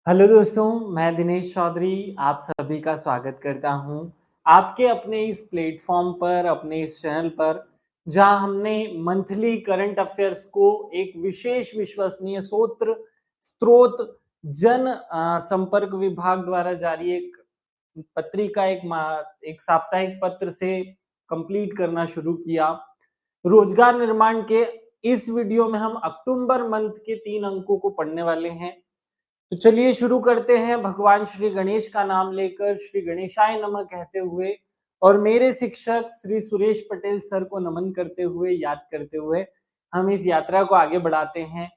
Hello दोस्तों, मैं दिनेश चौधरी आप सभी का स्वागत करता हूं आपके अपने इस प्लेटफॉर्म पर, अपने इस चैनल पर, जहां हमने मंथली करंट अफेयर्स को एक विशेष विश्वसनीय स्रोत जन संपर्क विभाग द्वारा जारी एक पत्रिका, एक साप्ताहिक पत्र से कंप्लीट करना शुरू किया। रोजगार निर्माण के इस वीडियो में हम अक्टूबर मंथ के 3 अंकों को पढ़ने वाले हैं। तो चलिए शुरू करते हैं भगवान श्री गणेश का नाम लेकर, श्री गणेशाय नमः कहते हुए और मेरे शिक्षक श्री सुरेश पटेल सर को नमन करते हुए, याद करते हुए हम इस यात्रा को आगे बढ़ाते हैं।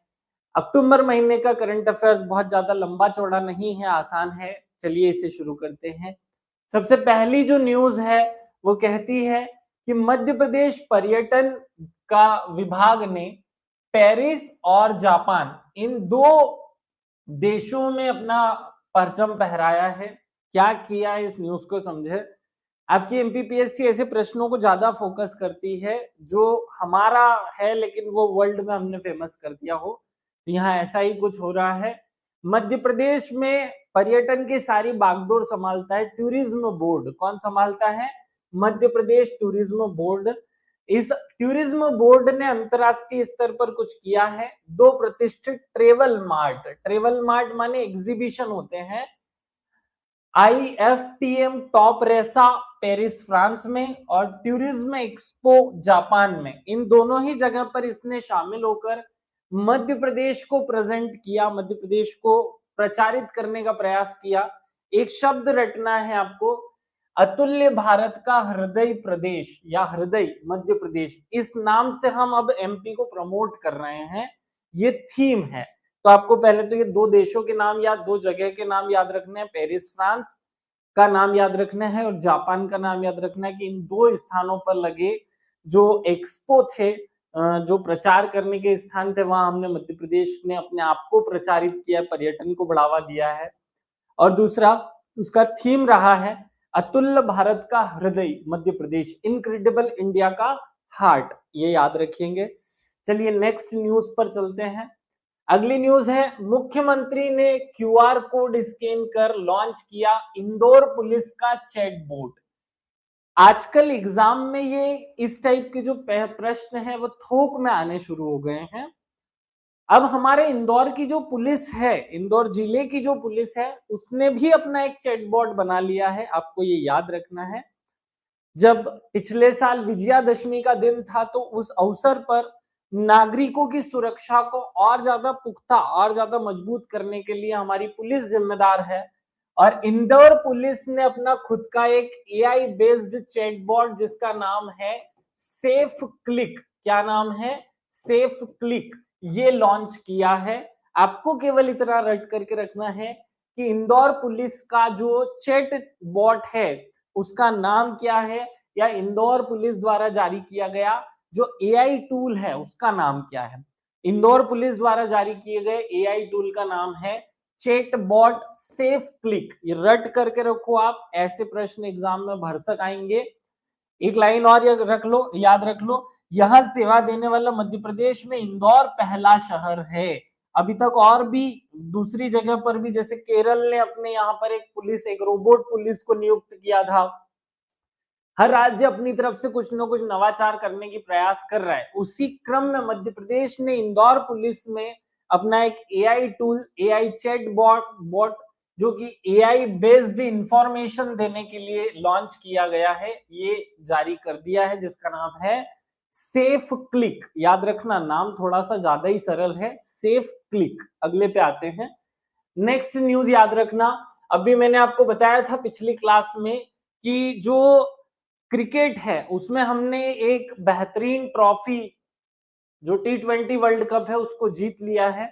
अक्टूबर महीने का करंट अफेयर्स बहुत ज्यादा लंबा चौड़ा नहीं है, आसान है। चलिए इसे शुरू करते हैं। सबसे पहली जो न्यूज है वो कहती है कि मध्य प्रदेश पर्यटन का विभाग ने पेरिस और जापान इन दो देशों में अपना परचम फहराया है। क्या किया इस न्यूज को समझे। आपकी एमपीपीएससी ऐसे प्रश्नों को ज्यादा फोकस करती है जो हमारा है लेकिन वो वर्ल्ड में हमने फेमस कर दिया हो। यहाँ ऐसा ही कुछ हो रहा है। मध्य प्रदेश में पर्यटन की सारी बागडोर संभालता है टूरिज्म बोर्ड। कौन संभालता है? Madhya Pradesh tourism board. इस टूरिज्म बोर्ड ने अंतरराष्ट्रीय स्तर पर कुछ किया है। दो प्रतिष्ठित ट्रेवल मार्ट माने एग्जीबिशन होते हैं, IFTM टॉप रेसा पेरिस फ्रांस में और टूरिज्म एक्सपो जापान में, इन दोनों ही जगह पर इसने शामिल होकर मध्य प्रदेश को प्रेजेंट किया, मध्य प्रदेश को प्रचारित करने का प्रयास किया। एक शब्द रटना है आपको, अतुल्य भारत का हृदय प्रदेश या हृदय मध्य प्रदेश, इस नाम से हम अब एमपी को प्रमोट कर रहे हैं। ये थीम है। तो आपको पहले तो ये दो देशों के नाम याद, दो जगह के नाम याद रखने हैं। पेरिस फ्रांस का नाम याद रखना है और जापान का नाम याद रखना है कि इन दो स्थानों पर लगे जो एक्सपो थे, जो प्रचार करने के स्थान थे, वहां हमने मध्य प्रदेश ने अपने आप को प्रचारित किया, पर्यटन को बढ़ावा दिया है। और दूसरा उसका थीम रहा है अतुल्य भारत का हृदय मध्य प्रदेश, इनक्रेडिबल इंडिया का हार्ट। ये याद रखेंगे। चलिए नेक्स्ट न्यूज पर चलते हैं। अगली न्यूज है, मुख्यमंत्री ने क्यूआर कोड स्कैन कर लॉन्च किया इंदौर पुलिस का चैटबॉट। आजकल एग्जाम में ये इस टाइप के जो प्रश्न है वो थोक में आने शुरू हो गए हैं। अब हमारे इंदौर की जो पुलिस है, इंदौर जिले की जो पुलिस है, उसने भी अपना एक चैटबॉट बना लिया है। आपको ये याद रखना है, जब पिछले साल विजयादशमी का दिन था तो उस अवसर पर नागरिकों की सुरक्षा को और ज्यादा पुख्ता और ज्यादा मजबूत करने के लिए हमारी पुलिस जिम्मेदार है। और इंदौर पुलिस ने अपना खुद का एक एआई बेस्ड चैटबॉट जिसका नाम है सेफ क्लिक, क्या नाम है? सेफ क्लिक, ये लॉन्च किया है। आपको केवल इतना रट करके रखना है कि इंदौर पुलिस का जो चैट बॉट है उसका नाम क्या है, या इंदौर पुलिस द्वारा जारी किया गया जो एआई टूल है उसका नाम क्या है। इंदौर पुलिस द्वारा जारी किए गए एआई टूल का नाम है चैट बॉट सेफ क्लिक। ये रट करके रखो आप, ऐसे प्रश्न एग्जाम में भरसक आएंगे। एक लाइन और रख लो, याद रख लो, यह सेवा देने वाला मध्य प्रदेश में इंदौर पहला शहर है। अभी तक और भी दूसरी जगह पर भी, जैसे केरल ने अपने यहाँ पर एक पुलिस, एक रोबोट पुलिस को नियुक्त किया था। हर राज्य अपनी तरफ से कुछ न कुछ नवाचार करने की प्रयास कर रहा है। उसी क्रम में मध्य प्रदेश ने इंदौर पुलिस में अपना एक AI tool, AI chat bot जो कि एआई बेस्ड इंफॉर्मेशन देने के लिए लॉन्च किया गया है, ये जारी कर दिया है, जिसका नाम है सेफ क्लिक। याद रखना, नाम थोड़ा सा ज्यादा ही सरल है, सेफ क्लिक। अगले पे आते हैं। नेक्स्ट न्यूज याद रखना, अभी मैंने आपको बताया था पिछली क्लास में कि जो क्रिकेट है उसमें हमने एक बेहतरीन ट्रॉफी जो T20 वर्ल्ड कप है उसको जीत लिया है।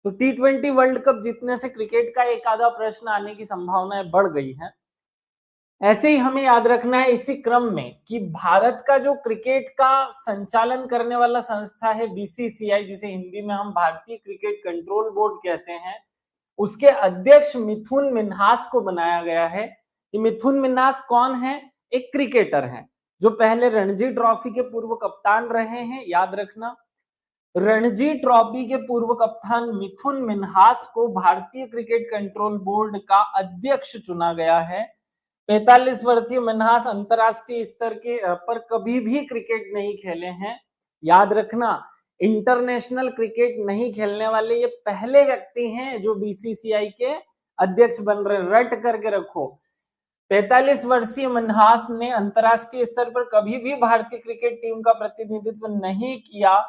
तो T20 वर्ल्ड कप जीतने से क्रिकेट का एक आधा प्रश्न आने की संभावनाएं बढ़ गई है। ऐसे ही हमें याद रखना है इसी क्रम में कि भारत का जो क्रिकेट का संचालन करने वाला संस्था है बीसीसीआई, जिसे हिंदी में हम भारतीय क्रिकेट कंट्रोल बोर्ड कहते हैं, उसके अध्यक्ष मिथुन मिन्हास को बनाया गया है। ये मिथुन मिन्हास कौन है? एक क्रिकेटर है जो पहले रणजी ट्रॉफी के पूर्व कप्तान रहे हैं, याद रखना। रणजी ट्रॉफी के पूर्व कप्तान मिथुन मिन्हास को भारतीय क्रिकेट कंट्रोल बोर्ड का अध्यक्ष चुना गया है। 45 वर्षीय मिन्हास अंतरराष्ट्रीय स्तर के पर कभी भी क्रिकेट नहीं खेले हैं। याद रखना, इंटरनेशनल क्रिकेट नहीं खेलने वाले ये पहले व्यक्ति हैं जो बीसीसीआई के अध्यक्ष बन रहे। रट करके रखो, 45 वर्षीय मिन्हास ने अंतरराष्ट्रीय स्तर पर कभी भी भारतीय क्रिकेट टीम का प्रतिनिधित्व नहीं किया,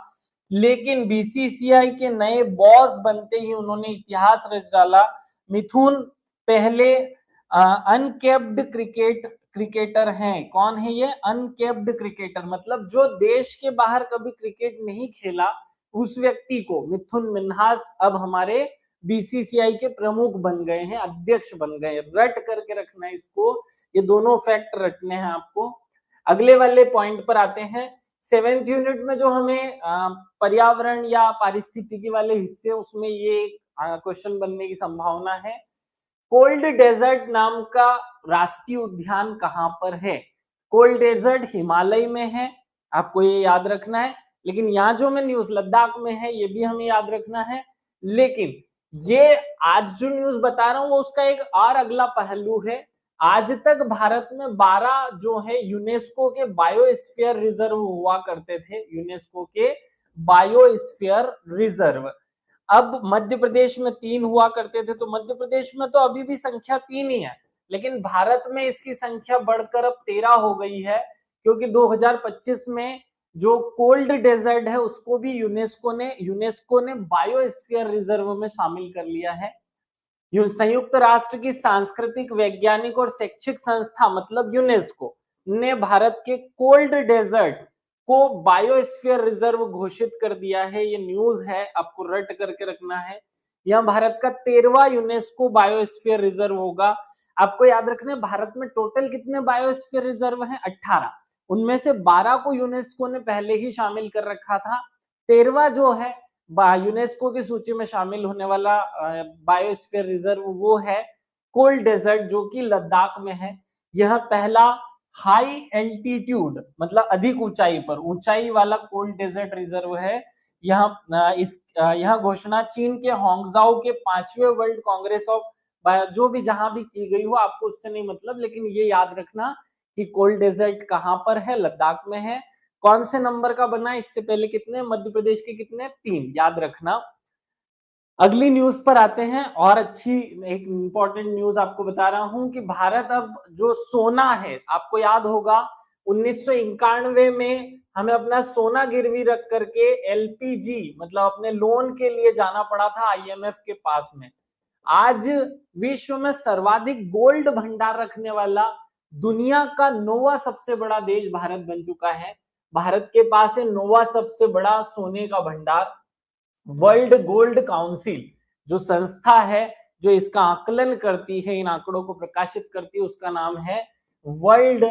लेकिन बीसीसीआई के नए बॉस बनते ही उन्होंने इतिहास रच डाला। मिथुन पहले अनकेप्ड क्रिकेटर हैं। कौन है ये? अनकेप्ड क्रिकेटर, मतलब जो देश के बाहर कभी क्रिकेट नहीं खेला उस व्यक्ति को मिथुन मिन्हास अब हमारे बीसीसीआई के प्रमुख बन गए हैं, अध्यक्ष बन गए। रट करके रखना है इसको, ये दोनों फैक्ट रटने हैं आपको। अगले वाले पॉइंट पर आते हैं। 7th यूनिट में जो हमें पर्यावरण या पारिस्थितिकी वाले हिस्से, उसमें ये क्वेश्चन बनने की संभावना है। कोल्ड डेजर्ट नाम का राष्ट्रीय उद्यान कहां पर है? कोल्ड डेजर्ट हिमालय में है, आपको ये याद रखना है। लेकिन यहाँ जो मैं न्यूज लद्दाख में है, ये भी हमें याद रखना है। लेकिन ये आज जो न्यूज बता रहा हूं वो उसका एक और अगला पहलू है। आज तक भारत में 12 जो है यूनेस्को के बायोस्फीयर रिजर्व हुआ करते थे, यूनेस्को के बायोस्फीयर रिजर्व। अब मध्य प्रदेश में 3 हुआ करते थे, तो मध्य प्रदेश में तो अभी भी संख्या 3 ही है, लेकिन भारत में इसकी संख्या बढ़कर अब 13 हो गई है, क्योंकि 2025 में जो कोल्ड डेजर्ट है उसको भी यूनेस्को ने बायोस्फीयर रिजर्व में शामिल कर लिया है। संयुक्त राष्ट्र की सांस्कृतिक, वैज्ञानिक और शैक्षिक संस्था मतलब यूनेस्को ने भारत के कोल्ड डेजर्ट को बायोस्फीयर रिजर्व घोषित कर दिया है। ये न्यूज है, आपको रट करके रखना है। यह भारत का 13वां यूनेस्को बायोस्फीयर रिजर्व होगा। आपको याद रखना है, भारत में टोटल कितने बायोस्फीयर रिजर्व हैं? 18। उनमें से 12 को यूनेस्को ने पहले ही शामिल कर रखा था। 13वां जो है यूनेस्को की सूची में शामिल होने वाला बायोस्फीयर रिजर्व वो है कोल्ड डेजर्ट, जो कि लद्दाख में है। यह पहला हाई एल्टीट्यूड मतलब अधिक ऊंचाई पर ऊंचाई वाला कोल्ड डेजर्ट रिजर्व है। यह घोषणा चीन के होंगजाओ के 5वें वर्ल्ड कांग्रेस ऑफ जो भी जहां भी की गई हो, आपको उससे नहीं मतलब, लेकिन ये याद रखना कि कोल्ड डेजर्ट कहां पर है? लद्दाख में है। कौन से नंबर का बना? इससे पहले कितने? मध्य प्रदेश के कितने? 3, याद रखना। अगली न्यूज पर आते हैं, और अच्छी एक इंपॉर्टेंट न्यूज आपको बता रहा हूं कि भारत अब जो सोना है, आपको याद होगा 1991 में हमें अपना सोना गिरवी रख करके एलपीजी मतलब अपने लोन के लिए जाना पड़ा था आईएमएफ के पास में। आज विश्व में सर्वाधिक गोल्ड भंडार रखने वाला दुनिया का 9वां सबसे बड़ा देश भारत बन चुका है। भारत के पास है 9वां सबसे बड़ा सोने का भंडार। वर्ल्ड गोल्ड काउंसिल जो संस्था है जो इसका आकलन करती है, इन आंकड़ों को प्रकाशित करती है, उसका नाम है वर्ल्ड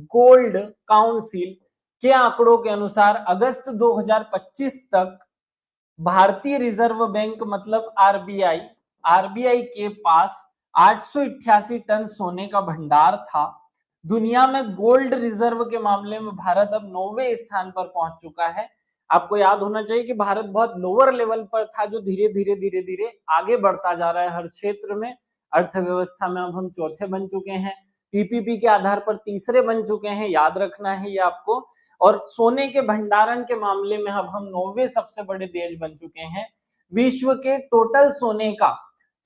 गोल्ड काउंसिल के आंकड़ों के अनुसार अगस्त 2025 तक भारतीय रिजर्व बैंक मतलब आरबीआई के पास 888 टन सोने का भंडार था। दुनिया में गोल्ड रिजर्व के मामले में भारत अब 9वें स्थान पर पहुंच चुका है। आपको याद होना चाहिए कि भारत बहुत लोअर लेवल पर था, जो धीरे धीरे आगे बढ़ता जा रहा है हर क्षेत्र में। अर्थव्यवस्था में अब हम चौथे बन चुके हैं, पीपीपी के आधार पर तीसरे बन चुके हैं, याद रखना है ये आपको। और सोने के भंडारण के मामले में अब हम 9वें सबसे बड़े देश बन चुके हैं। विश्व के टोटल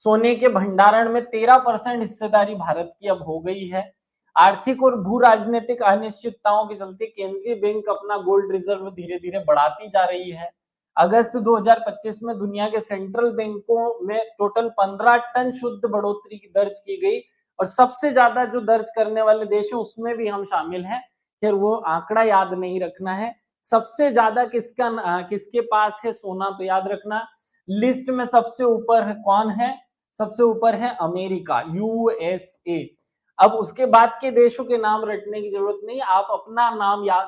सोने के भंडारण में 13% हिस्सेदारी भारत की अब हो गई है। आर्थिक और भू राजनीतिक अनिश्चितताओं के चलते केंद्रीय बैंक अपना गोल्ड रिजर्व धीरे धीरे बढ़ाती जा रही है। अगस्त 2025 में दुनिया के सेंट्रल बैंकों में टोटल 15 टन शुद्ध बढ़ोतरी की दर्ज की गई, और सबसे ज्यादा जो दर्ज करने वाले देश है उसमें भी हम शामिल हैं। फिर वो आंकड़ा याद नहीं रखना है। सबसे ज्यादा किसके पास है सोना, तो याद रखना लिस्ट में सबसे ऊपर है कौन है? सबसे ऊपर है अमेरिका, यूएसए। अब उसके बाद के देशों के नाम रटने की जरूरत नहीं, आप अपना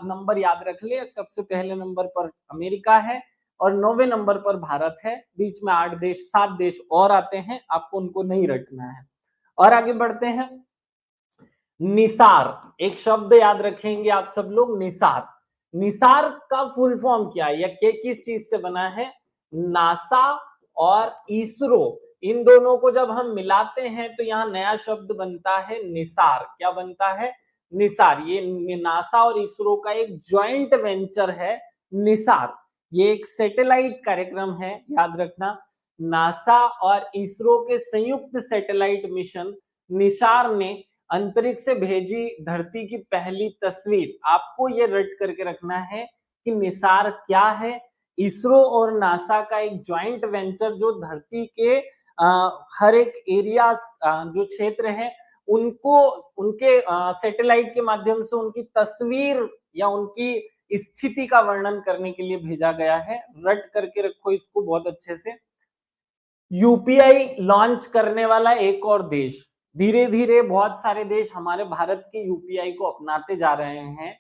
नंबर याद रख ले। सबसे पहले नंबर पर अमेरिका है और 9वें नंबर पर भारत है। बीच में 7 देश और आते हैं, आपको उनको नहीं रटना है। और आगे बढ़ते हैं। निसार, एक शब्द याद रखेंगे आप सब लोग, निसार। निसार का फुल फॉर्म क्या है या किस चीज से बना है? नासा और इसरो, इन दोनों को जब हम मिलाते हैं तो यहाँ नया शब्द बनता है निसार। क्या बनता है? निसार। ये नासा और इसरो का एक ज्वाइंट वेंचर है निसार। ये एक सैटेलाइट कार्यक्रम है, याद रखना। नासा और इसरो के संयुक्त सैटेलाइट मिशन निसार ने अंतरिक्ष से भेजी धरती की पहली तस्वीर। आपको ये रट करके रखना है कि निसार क्या है। इसरो और नासा का एक ज्वाइंट वेंचर जो धरती के हर एक एरिया जो क्षेत्र है उनको उनके सैटेलाइट के माध्यम से उनकी तस्वीर या उनकी स्थिति का वर्णन करने के लिए भेजा गया है। रट करके रखो इसको बहुत अच्छे से। यूपीआई लॉन्च करने वाला एक और देश। धीरे धीरे बहुत सारे देश हमारे भारत के यूपीआई को अपनाते जा रहे हैं।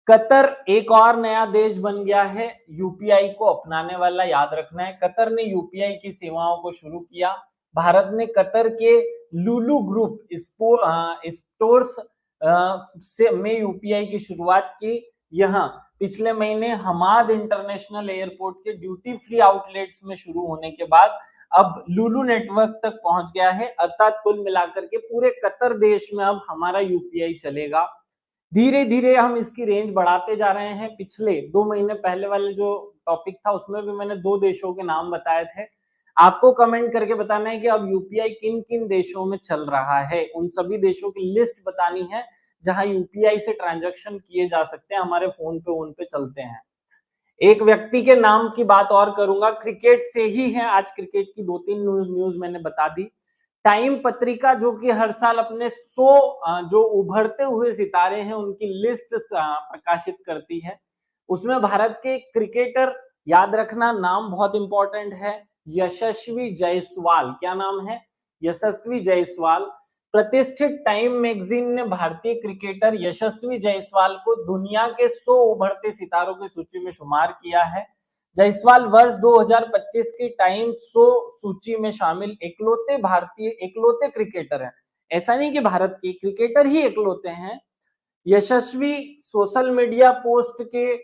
कतर एक और नया देश बन गया है यूपीआई को अपनाने वाला, याद रखना है। कतर ने यूपीआई की सेवाओं को शुरू किया। भारत ने कतर के लुलु ग्रुप स्टोर्स से में यूपीआई की शुरुआत की। यहाँ पिछले महीने हमाद इंटरनेशनल एयरपोर्ट के ड्यूटी फ्री आउटलेट्स में शुरू होने के बाद अब लुलु नेटवर्क तक पहुंच गया है। अर्थात कुल मिलाकर के पूरे कतर देश में अब हमारा यूपीआई चलेगा। धीरे धीरे हम इसकी रेंज बढ़ाते जा रहे हैं। पिछले 2 महीने पहले वाले जो टॉपिक था उसमें भी मैंने 2 देशों के नाम बताए थे। आपको कमेंट करके बताना है कि अब यूपीआई किन किन देशों में चल रहा है। उन सभी देशों की लिस्ट बतानी है जहां यूपीआई से ट्रांजैक्शन किए जा सकते हैं, हमारे फोन पे चलते हैं। एक व्यक्ति के नाम की बात और करूंगा, क्रिकेट से ही है। आज क्रिकेट की 2-3 न्यूज मैंने बता दी। टाइम पत्रिका जो कि हर साल अपने 100 जो उभरते हुए सितारे हैं उनकी लिस्ट प्रकाशित करती है। उसमें भारत के क्रिकेटर, याद रखना नाम बहुत इंपॉर्टेंट है, यशस्वी जायसवाल। क्या नाम है? यशस्वी जायसवाल। प्रतिष्ठित टाइम मैगजीन ने भारतीय क्रिकेटर यशस्वी जायसवाल को दुनिया के 100 उभरते सितारों की सूची में शुमार किया है। जायसवाल वर्ष 2025 की टाइम 100 सूची में शामिल इकलौते क्रिकेटर हैं। ऐसा नहीं कि भारत के क्रिकेटर ही इकलौते हैं। यशस्वी सोशल मीडिया पोस्ट के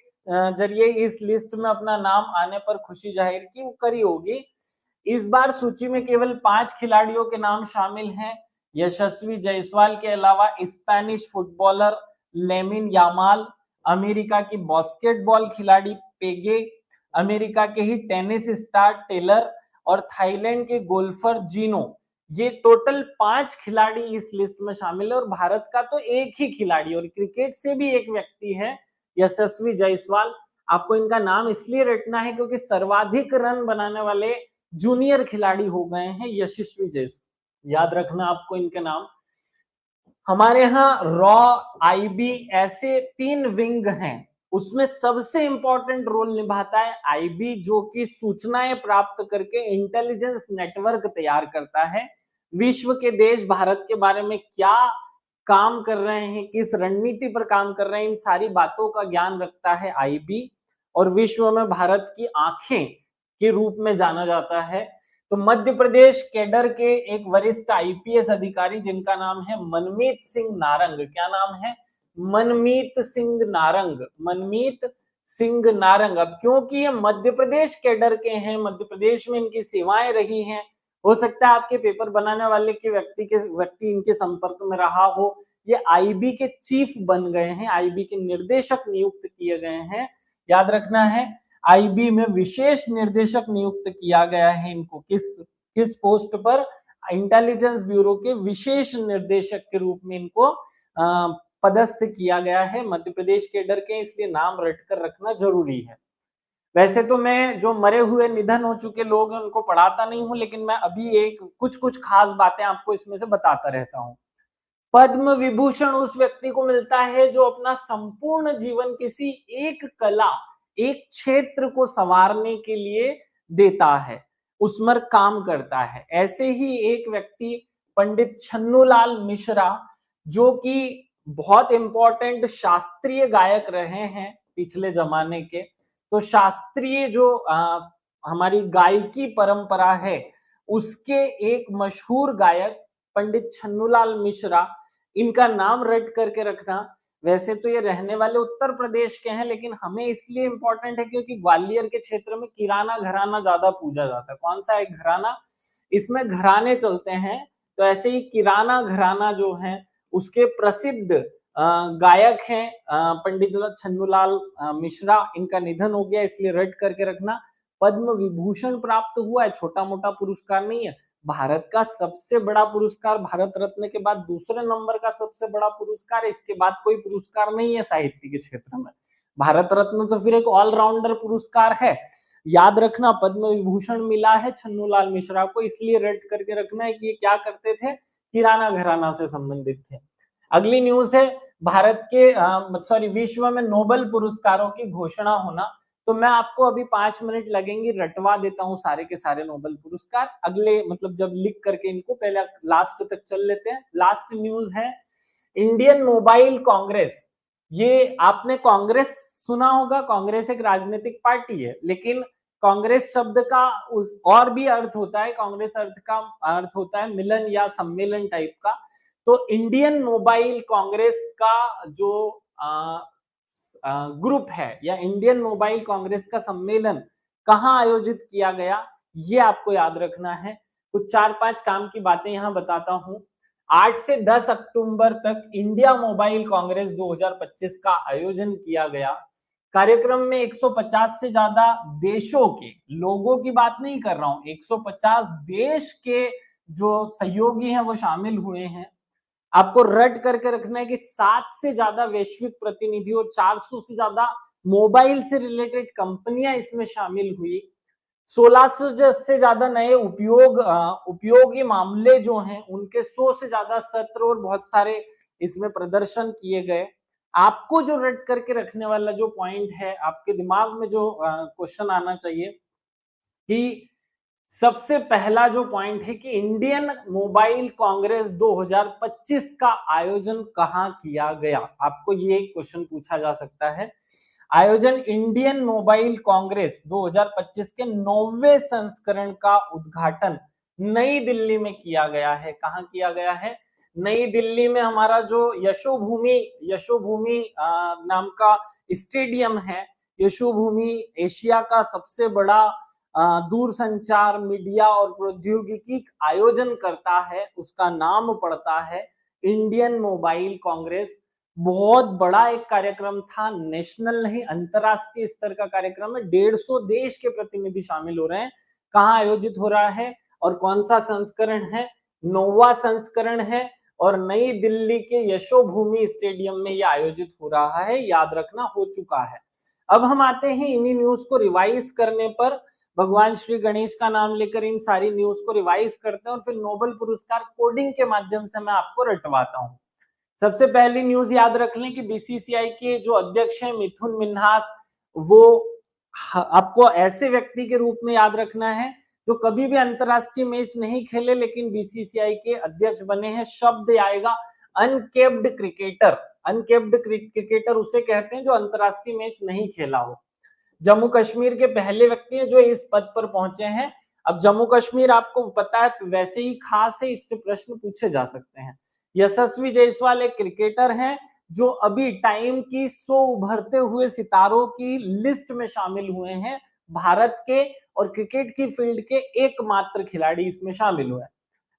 जरिए इस लिस्ट में अपना नाम आने पर खुशी जाहिर की करी होगी। इस बार सूची में केवल 5 खिलाड़ियों के नाम शामिल हैं। यशस्वी जायसवाल के अलावा Spanish footballer lamin Yamal, America की बास्केटबॉल खिलाड़ी पेगे, अमेरिका के ही टेनिस स्टार टेलर और थाईलैंड के गोल्फर जीनो। ये टोटल 5 खिलाड़ी इस लिस्ट में शामिल है और भारत का तो एक ही खिलाड़ी और क्रिकेट से भी एक व्यक्ति है, यशस्वी जायसवाल। आपको इनका नाम इसलिए रटना है क्योंकि सर्वाधिक रन बनाने वाले जूनियर खिलाड़ी हो गए हैं यशस्वी जायसवाल। याद रखना आपको इनके नाम। हमारे यहाँ रॉ, आईबी ऐसे 3 विंग हैं। उसमें सबसे इंपॉर्टेंट रोल निभाता है आईबी, जो कि सूचनाएं प्राप्त करके इंटेलिजेंस नेटवर्क तैयार करता है। विश्व के देश भारत के बारे में क्या काम कर रहे हैं, किस रणनीति पर काम कर रहे हैं, इन सारी बातों का ज्ञान रखता है आईबी और विश्व में भारत की आंखें के रूप में जाना जाता है। तो मध्य प्रदेश कैडर के एक वरिष्ठ आईपीएस अधिकारी जिनका नाम है मनमीत सिंह नारंग। क्या नाम है? मनमीत सिंह नारंग। मनमीत सिंह नारंग। अब क्योंकि ये मध्य प्रदेश कैडर के हैं, मध्य प्रदेश में इनकी सेवाएं रही हैं, हो सकता है आपके पेपर बनाने वाले के व्यक्ति इनके संपर्क में रहा हो। ये आईबी के चीफ बन गए हैं, आईबी के निर्देशक नियुक्त किए गए हैं। याद रखना है आईबी में विशेष निर्देशक नियुक्त किया गया है इनको। किस पोस्ट पर? इंटेलिजेंस ब्यूरो के विशेष निर्देशक के रूप में इनको पदस्थ किया गया है। मध्य प्रदेश कैडर के, इसलिए नाम रटकर रखना जरूरी है। वैसे तो मैं जो मरे हुए निधन हो चुके लोग हैं उनको पढ़ाता नहीं हूं, लेकिन मैं अभी कुछ खास बातें आपको इसमें से बताता रहता हूं। पद्म विभूषण उस व्यक्ति को मिलता है जो अपना संपूर्ण जीवन किसी एक कला, एक क्षेत्र को संवारने के लिए देता है, उसमें काम करता है। ऐसे ही एक व्यक्ति पंडित छन्नूलाल मिश्रा, जो कि बहुत इंपॉर्टेंट शास्त्रीय गायक रहे हैं पिछले जमाने के। तो शास्त्रीय जो हमारी गायकी परंपरा है उसके एक मशहूर गायक पंडित छन्नूलाल मिश्रा, इनका नाम रट करके रखना। वैसे तो ये रहने वाले उत्तर प्रदेश के हैं, लेकिन हमें इसलिए इंपॉर्टेंट है क्योंकि ग्वालियर के क्षेत्र में किराना घराना ज्यादा पूजा जाता है। कौन सा एक घराना, इसमें घराने चलते हैं। तो ऐसे ही किराना घराना जो है उसके प्रसिद्ध गायक हैं पंडित छन्नूलाल मिश्रा। इनका निधन हो गया, इसलिए रट करके रखना। पद्म विभूषण प्राप्त हुआ है, छोटा मोटा पुरस्कार नहीं है। भारत का सबसे बड़ा पुरस्कार, भारत रत्न के बाद दूसरे नंबर का सबसे बड़ा पुरस्कार है। इसके बाद कोई पुरस्कार नहीं है साहित्य के क्षेत्र में। भारत रत्न तो फिर एक ऑलराउंडर पुरस्कार है। याद रखना, पद्म विभूषण मिला है छन्नूलाल मिश्रा को, इसलिए रेड करके रखना है कि ये क्या करते थे, किराना घराना से संबंधित थे। अगली न्यूज है भारत के विश्व में नोबेल पुरस्कारों की घोषणा होना। तो मैं आपको अभी 5 मिनट लगेंगे, रटवा देता हूं सारे के सारे नोबेल पुरस्कार। अगले मतलब जब लिख करके इनको पहले लास्ट तक चल लेते हैं। लास्ट न्यूज है इंडियन मोबाइल कांग्रेस। ये आपने कांग्रेस सुना होगा, कांग्रेस एक राजनीतिक पार्टी है, लेकिन कांग्रेस शब्द का उस और भी अर्थ होता है। कांग्रेस अर्थ का अर्थ होता है मिलन या सम्मेलन टाइप का। तो इंडियन मोबाइल कांग्रेस का जो ग्रुप है या इंडियन मोबाइल कांग्रेस का सम्मेलन कहां आयोजित किया गया, ये आपको याद रखना है। कुछ 4-5 काम की बातें यहां बताता हूं। 8 से 10 अक्टूबर तक इंडिया मोबाइल कांग्रेस 2025 का आयोजन किया गया। कार्यक्रम में 150 से ज्यादा देशों के लोगों की बात नहीं कर रहा हूं, 150 देश के जो सहयोगी हैं वो शामिल हुए हैं। आपको रट करके रखना है कि 7 से ज्यादा वैश्विक प्रतिनिधि और 400 से ज्यादा मोबाइल से रिलेटेड कंपनियां इसमें शामिल हुई। 1600 से ज्यादा नए उपयोगी मामले जो हैं उनके 100 से ज्यादा सत्र और बहुत सारे इसमें प्रदर्शन किए गए। आपको जो रट करके रखने वाला जो पॉइंट है, आपके दिमाग में जो क्वेश्चन आना चाहिए कि सबसे पहला जो पॉइंट है कि इंडियन मोबाइल कांग्रेस 2025 का आयोजन कहां किया गया। आपको ये क्वेश्चन पूछा जा सकता है। आयोजन इंडियन मोबाइल कांग्रेस 2025 के 9वें संस्करण का उद्घाटन नई दिल्ली में किया गया है। कहां किया गया है? नई दिल्ली में। हमारा जो यशोभूमि नाम का स्टेडियम है, यशोभूमि एशिया का सबसे बड़ा दूरसंचार मीडिया और प्रौद्योगिकी आयोजन करता है, उसका नाम पड़ता है इंडियन मोबाइल कांग्रेस। बहुत बड़ा एक कार्यक्रम था, नेशनल नहीं अंतरराष्ट्रीय स्तर का कार्यक्रम है। 150 देश के प्रतिनिधि शामिल हो रहे हैं। कहाँ आयोजित हो रहा है और कौन सा संस्करण है? 9वां संस्करण है और नई दिल्ली के यशोभूमि स्टेडियम में यह आयोजित हो रहा है। याद रखना, हो चुका है। अब हम आते हैं इन्हीं न्यूज को रिवाइज करने पर। भगवान श्री गणेश का नाम लेकर इन सारी न्यूज को रिवाइज करते हैं और फिर नोबेल पुरस्कार कोडिंग के माध्यम से मैं आपको रटवाता हूं। सबसे पहली न्यूज याद रख लें कि बीसीसीआई के जो अध्यक्ष हैं मिथुन मिन्हास, वो आपको ऐसे व्यक्ति के रूप में याद रखना है जो कभी भी अंतरराष्ट्रीय मैच नहीं खेले लेकिन बीसीसीआई के अध्यक्ष बने हैं। शब्द आएगा अनकेप्ड क्रिकेटर। अनकेप्ड क्रिकेटर उसे कहते हैं जो अंतरराष्ट्रीय मैच नहीं खेला हो। जम्मू कश्मीर के पहले व्यक्ति हैं जो इस पद पर पहुंचे हैं। अब जम्मू कश्मीर आपको पता है वैसे ही खास है, इससे प्रश्न पूछे जा सकते हैं। यशस्वी जायसवाल एक क्रिकेटर हैं जो अभी टाइम की 100 उभरते हुए सितारों की लिस्ट में शामिल हुए हैं। भारत के और क्रिकेट की फील्ड के एकमात्र खिलाड़ी इसमें शामिल हुए हैं।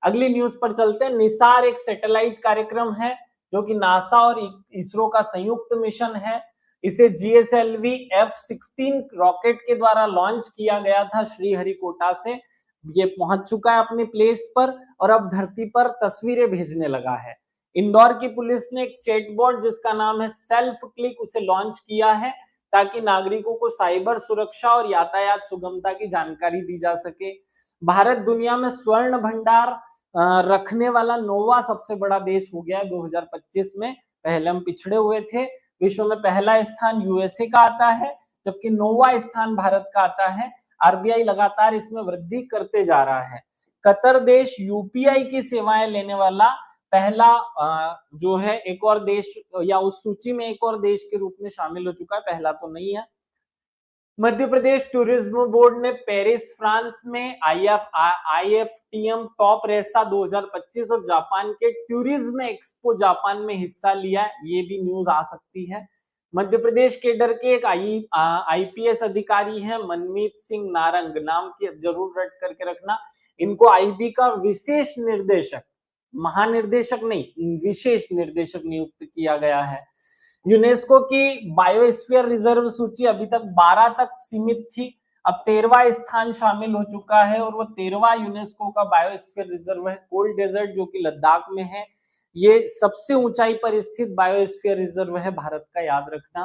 अगली न्यूज पर चलते हैं। निसार एक सैटेलाइट कार्यक्रम है जो कि नासा और इसरो का संयुक्त मिशन है। इसे GSLV F-16 रॉकेट के द्वारा लॉन्च किया गया था श्रीहरिकोटा से। ये पहुंच चुका है अपने प्लेस पर और अब धरती पर तस्वीरें भेजने लगा है। इंदौर की पुलिस ने एक चैटबॉट जिसका नाम है सेल्फ क्लिक, उसे लॉन्च किया है ताकि नागरिकों को साइबर सुरक्षा और यातायात सुगमता की जानकारी दी जा सके। भारत दुनिया में स्वर्ण भंडार रखने वाला 9वां सबसे बड़ा देश हो गया है 2025 में। पहले हम पिछड़े हुए थे। विश्व में पहला स्थान यूएसए का आता है जबकि 9वां स्थान भारत का आता है। आरबीआई लगातार इसमें वृद्धि करते जा रहा है। कतर देश यूपीआई की सेवाएं लेने वाला पहला जो है एक और देश या उस सूची में एक और देश के रूप में शामिल हो चुका है, पहला तो नहीं है। मध्य प्रदेश टूरिज्म बोर्ड ने पेरिस फ्रांस में IFTM टॉप रेसा 2025 और जापान के टूरिज्म एक्सपो जापान में हिस्सा लिया। ये भी न्यूज आ सकती है। मध्य प्रदेश केडर के एक IPS अधिकारी हैं मनमीत सिंह नारंग, नाम की जरूर रट करके रखना। इनको IB का विशेष निर्देशक, महानिर्देशक नहीं, विशेष निर्देशक नियुक्त किया गया है। यूनेस्को की बायोस्फीयर रिजर्व सूची अभी तक 12 तक सीमित थी, अब 13वां स्थान शामिल हो चुका है और वो 13वां यूनेस्को का बायोस्फीयर रिजर्व है कोल्ड डेजर्ट, जो कि लद्दाख में है। ये सबसे ऊंचाई पर स्थित बायोस्फीयर रिजर्व है भारत का, याद रखना।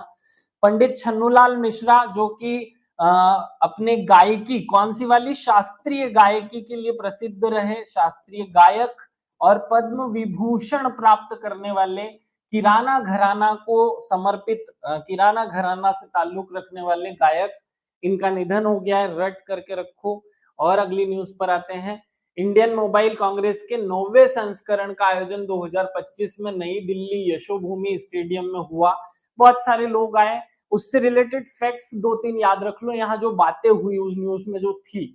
पंडित छन्नूलाल मिश्रा, जो कि अपने गायकी, कौन सी वाली, शास्त्रीय गायकी के लिए प्रसिद्ध रहे, शास्त्रीय गायक और पद्म विभूषण प्राप्त करने वाले, किराना घराना को समर्पित, किराना घराना से ताल्लुक रखने वाले गायक, इनका निधन हो गया है, रट करके रखो। और अगली न्यूज पर आते हैं। इंडियन मोबाइल कांग्रेस के 9वें संस्करण का आयोजन 2025 में नई दिल्ली यशोभूमि स्टेडियम में हुआ। बहुत सारे लोग आए, उससे रिलेटेड फैक्ट्स 2-3 याद रख लो। यहाँ जो बातें हुई उस न्यूज में जो थी,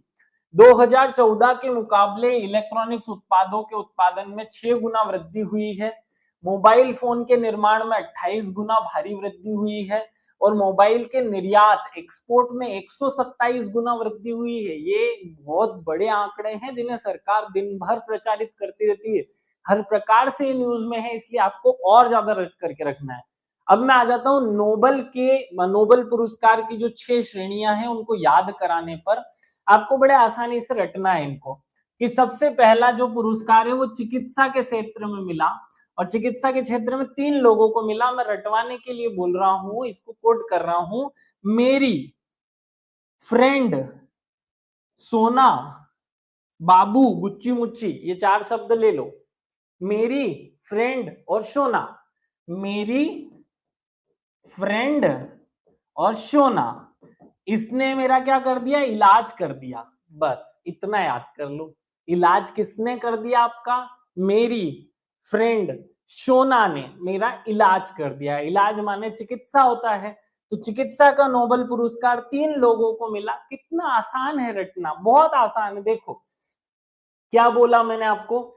2014 के मुकाबले इलेक्ट्रॉनिक्स उत्पादों के उत्पादन में 6 गुना वृद्धि हुई है। मोबाइल फोन के निर्माण में 28 गुना भारी वृद्धि हुई है और मोबाइल के निर्यात, एक्सपोर्ट में 127 गुना वृद्धि हुई है। ये बहुत बड़े आंकड़े हैं जिन्हें सरकार दिन भर प्रचारित करती रहती है, हर प्रकार से ये न्यूज में है, इसलिए आपको और ज्यादा रट करके रखना है। अब मैं आ जाता हूं नोबल पुरस्कार की जो 6 श्रेणियां हैं उनको याद कराने पर। आपको बड़े आसानी से रटना है इनको, कि सबसे पहला जो पुरस्कार है वो चिकित्सा के क्षेत्र में मिला, और चिकित्सा के क्षेत्र में 3 लोगों को मिला। मैं रटवाने के लिए बोल रहा हूं, इसको कोट कर रहा हूं। मेरी फ्रेंड, सोना, बाबू, गुच्ची मुच्ची, ये 4 शब्द ले लो। मेरी फ्रेंड और सोना, मेरी फ्रेंड और सोना, इसने मेरा क्या कर दिया, इलाज कर दिया। बस इतना याद कर लो। इलाज किसने कर दिया आपका, मेरी फ्रेंड सोना ने मेरा इलाज कर दिया। इलाज माने चिकित्सा होता है, तो चिकित्सा का नोबेल पुरस्कार 3 लोगों को मिला। कितना आसान है रटना, बहुत आसान है। देखो क्या बोला मैंने आपको,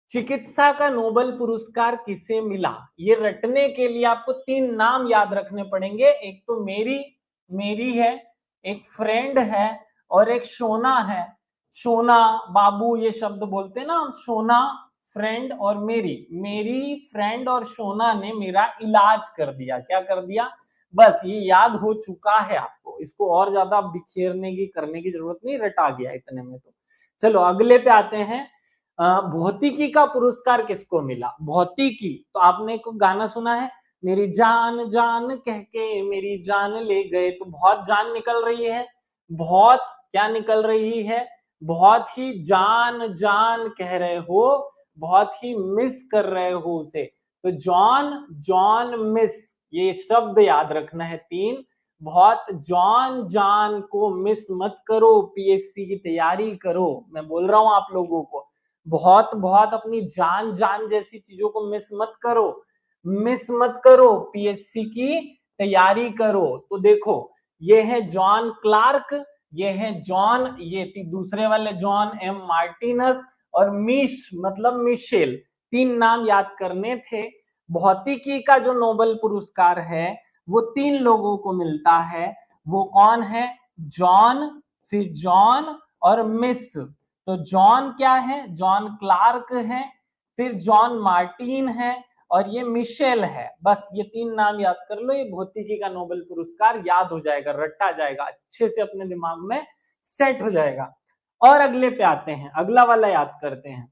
चिकित्सा का नोबेल पुरस्कार किसे मिला, ये रटने के लिए आपको 3 नाम याद रखने पड़ेंगे। एक तो मेरी है, एक फ्रेंड है और एक सोना है। सोना, बाबू, ये शब्द बोलते हैं ना, सोना, फ्रेंड और मेरी फ्रेंड और सोना ने मेरा इलाज कर दिया। क्या कर दिया, बस ये याद हो चुका है आपको, इसको और ज्यादा बिखेरने की करने की जरूरत नहीं, रटा गया इतने में तो। चलो अगले पे आते हैं। भौतिकी का पुरस्कार किसको मिला, भौतिकी, तो आपने को गाना सुना है, मेरी जान जान कह के मेरी जान ले गए, तो बहुत जान निकल रही है, बहुत क्या निकल रही है, बहुत ही जान जान कह रहे हो, बहुत ही मिस कर रहे हो उसे, तो जॉन जॉन मिस, ये शब्द याद रखना है 3। बहुत जॉन जान को मिस मत करो, PSC की तैयारी करो, मैं बोल रहा हूं आप लोगों को। बहुत बहुत अपनी जान जान जैसी चीजों को मिस मत करो, मिस मत करो, PSC की तैयारी करो। तो देखो ये है जॉन क्लार्क, ये है जॉन, ये दूसरे वाले जॉन M मार्टिनस, और मिश मतलब मिशेल, 3 नाम याद करने थे। भौतिकी का जो नोबेल पुरस्कार है वो 3 लोगों को मिलता है। वो कौन है, जॉन, फिर जॉन और मिस। तो जॉन क्या है, जॉन क्लार्क है, फिर जॉन मार्टिन है और ये मिशेल है। बस ये 3 नाम याद कर लो, ये भौतिकी का नोबेल पुरस्कार याद हो जाएगा, रटा जाएगा, अच्छे से अपने दिमाग में सेट हो जाएगा। और अगले पे आते हैं, अगला वाला याद करते हैं,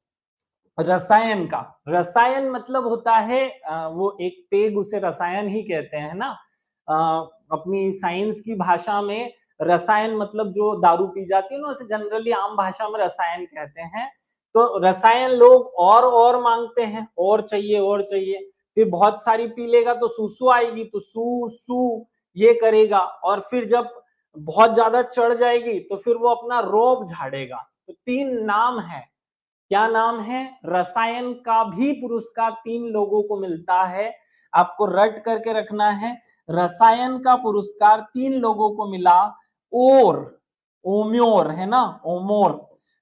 रसायन का। रसायन मतलब होता है वो एक पेग, उसे रसायन ही कहते हैं ना, अपनी साइंस की भाषा में रसायन मतलब जो दारू पी जाती है ना, उसे जनरली आम भाषा में रसायन कहते हैं। तो रसायन लोग और मांगते हैं, और चाहिए और चाहिए, फिर बहुत सारी पी लेगा तो सूसू आएगी, तो सू सू ये करेगा, और फिर जब बहुत ज्यादा चढ़ जाएगी तो फिर वो अपना रोब झाड़ेगा। तो 3 नाम है, क्या नाम है, रसायन का भी पुरस्कार 3 लोगों को मिलता है, आपको रट करके रखना है। रसायन का पुरस्कार 3 लोगों को मिला। और ओम्योर है ना, ओमोर।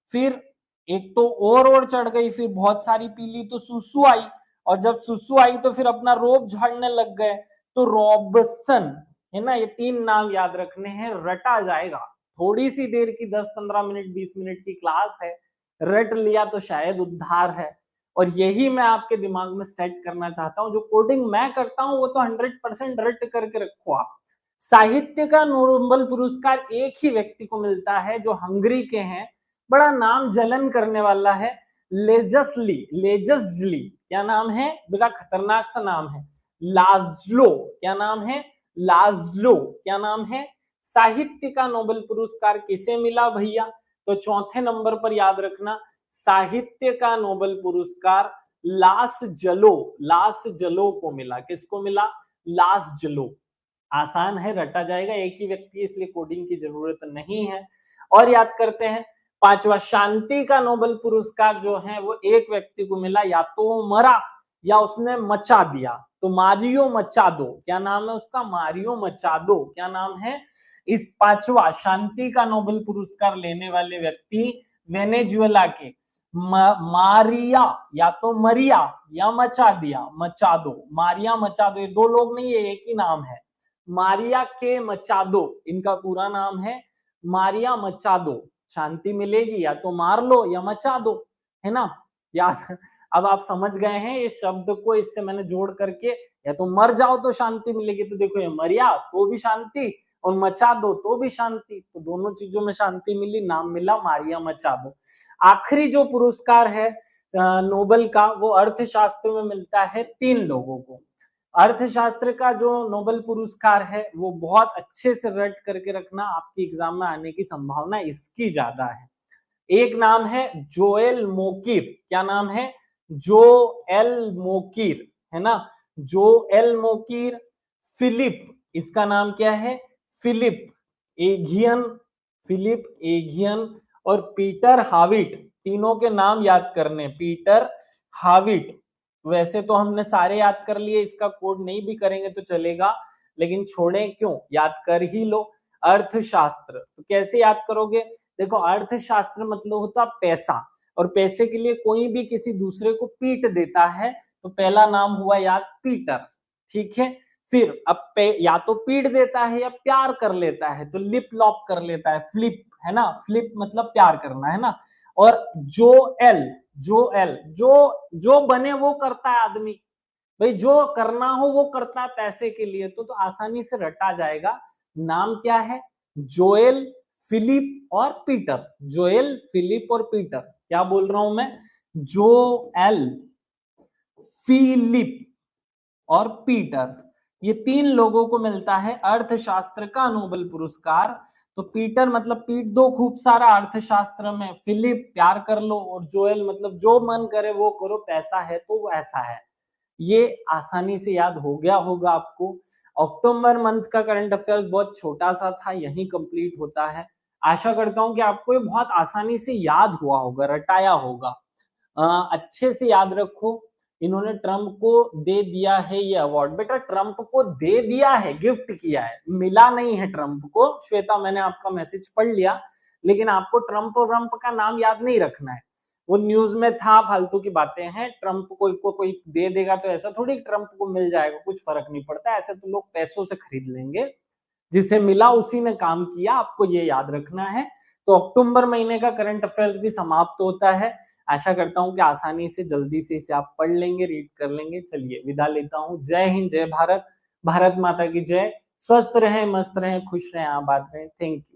फिर एक तो और चढ़ गई, फिर बहुत सारी पी ली तो सुसु आई, और जब सुसु आई तो फिर अपना रोब झाड़ने लग गए तो रॉबसन है ना। ये 3 नाम याद रखने हैं, रटा जाएगा। थोड़ी सी देर की 10-15 मिनट 20 मिनट की क्लास है, रट लिया तो शायद उद्धार है। और यही मैं आपके दिमाग में सेट करना चाहता हूं। जो कोडिंग मैं करता हूं वो तो 100% रट करके रखो आप। साहित्य का नोबेल पुरस्कार एक ही व्यक्ति को मिलता है जो हंगरी के हैं, बड़ा नाम जलन करने वाला है, लेजस्ली, लेजस्ली क्या नाम है, बड़ा खतरनाक सा नाम है, लाज्लो क्या नाम है, लाज्लो क्या नाम है। साहित्य का नोबेल पुरस्कार किसे मिला भैया, तो चौथे नंबर पर याद रखना, साहित्य का नोबेल पुरस्कार लास जलो को मिला। किसको मिला, लास जलो। आसान है, रटा जाएगा, एक ही व्यक्ति इसलिए कोडिंग की जरूरत नहीं है। और याद करते हैं, पांचवा, शांति का नोबेल पुरस्कार जो है वो एक व्यक्ति को मिला, या तो मरा या उसने मचा दिया, तो मारियो मचादो, क्या नाम है उसका, मारियो मचादो, क्या नाम है। इस पांचवा शांति का नोबेल पुरस्कार लेने वाले व्यक्ति वेनेजुएला के मारिया, या तो मरिया या मचा दिया, मचादो, मारिया मचादो, ये दो लोग नहीं, ये एक ही नाम है, मारिया के मचादो, इनका पूरा नाम है मारिया मचादो। शांति मिलेगी या तो मार लो या मचा दो, है ना। याद, अब आप समझ गए हैं इस शब्द को, इससे मैंने जोड़ करके, या तो मर जाओ तो शांति मिलेगी, तो देखो ये मरिया तो भी शांति, और मचा दो तो भी शांति, तो दोनों चीजों में शांति मिली, नाम मिला मारिया मचादो। आखिरी जो पुरस्कार है नोबेल का, वो अर्थशास्त्र में मिलता है 3 लोगों को। अर्थशास्त्र का जो नोबेल पुरस्कार है वो बहुत अच्छे से रट करके रखना, आपकी एग्जाम में आने की संभावना इसकी ज्यादा है। एक नाम है जोएल मोकिर, क्या नाम है, जोएल मोकिर, है ना, जोएल मोकिर। फिलिप, इसका नाम क्या है, फिलिप एगियन, फिलिप एगियन। और पीटर हाविट, तीनों के नाम याद करने, पीटर हाविट। वैसे तो हमने सारे याद कर लिए, इसका कोड नहीं भी करेंगे तो चलेगा, लेकिन छोड़ें क्यों, याद कर ही लो। अर्थशास्त्र, तो कैसे याद करोगे, देखो अर्थशास्त्र मतलब होता पैसा, और पैसे के लिए कोई भी किसी दूसरे को पीट देता है, तो पहला नाम हुआ याद पीटर, ठीक है। फिर अब या तो पीट देता है या प्यार कर लेता है, तो लिप लॉप कर लेता है, फ्लिप, है ना, फ्लिप मतलब प्यार करना, है ना। और जो एल, जो बने वो करता है आदमी, भाई जो करना हो वो करता है पैसे के लिए, तो आसानी से रटा जाएगा। नाम क्या है, जोएल, फिलिप और पीटर, जोएल, फिलिप और पीटर। क्या बोल रहा हूं मैं, जोएल, फिलिप और पीटर, ये 3 लोगों को मिलता है अर्थशास्त्र का नोबेल पुरस्कार। तो पीटर मतलब पीट दो खूब सारा अर्थशास्त्र में, फिलिप प्यार कर लो, और जोएल मतलब जो मन करे वो करो, पैसा है तो वो ऐसा है। ये आसानी से याद हो गया होगा आपको। अक्टूबर मंथ का करंट अफेयर्स बहुत छोटा सा था, यही कंप्लीट होता है। आशा करता हूं कि आपको ये बहुत आसानी से याद हुआ होगा, रटाया होगा। अच्छे से याद रखो, इन्होंने ट्रंप को दे दिया है ये अवार्ड, बेटा ट्रंप को दे दिया है, गिफ्ट किया है, मिला नहीं है ट्रंप को। श्वेता, मैंने आपका मैसेज पढ़ लिया, लेकिन आपको ट्रंप व्रंप का नाम याद नहीं रखना है, वो न्यूज में था, फालतू की बातें हैं। ट्रंप को कोई दे देगा तो ऐसा थोड़ी ट्रंप को मिल जाएगा, कुछ फर्क नहीं पड़ता, ऐसे तो लोग पैसों से खरीद लेंगे, जिसे मिला उसी ने काम किया, आपको ये याद रखना है। तो अक्टूबर महीने का करंट अफेयर्स भी समाप्त होता है। आशा करता हूं कि आसानी से जल्दी से इसे आप पढ़ लेंगे, रीड कर लेंगे। चलिए विदा लेता हूं, जय हिंद, जय भारत, भारत माता की जय। स्वस्थ रहें, मस्त रहें, खुश रहें, आबाद रहें। Thank you.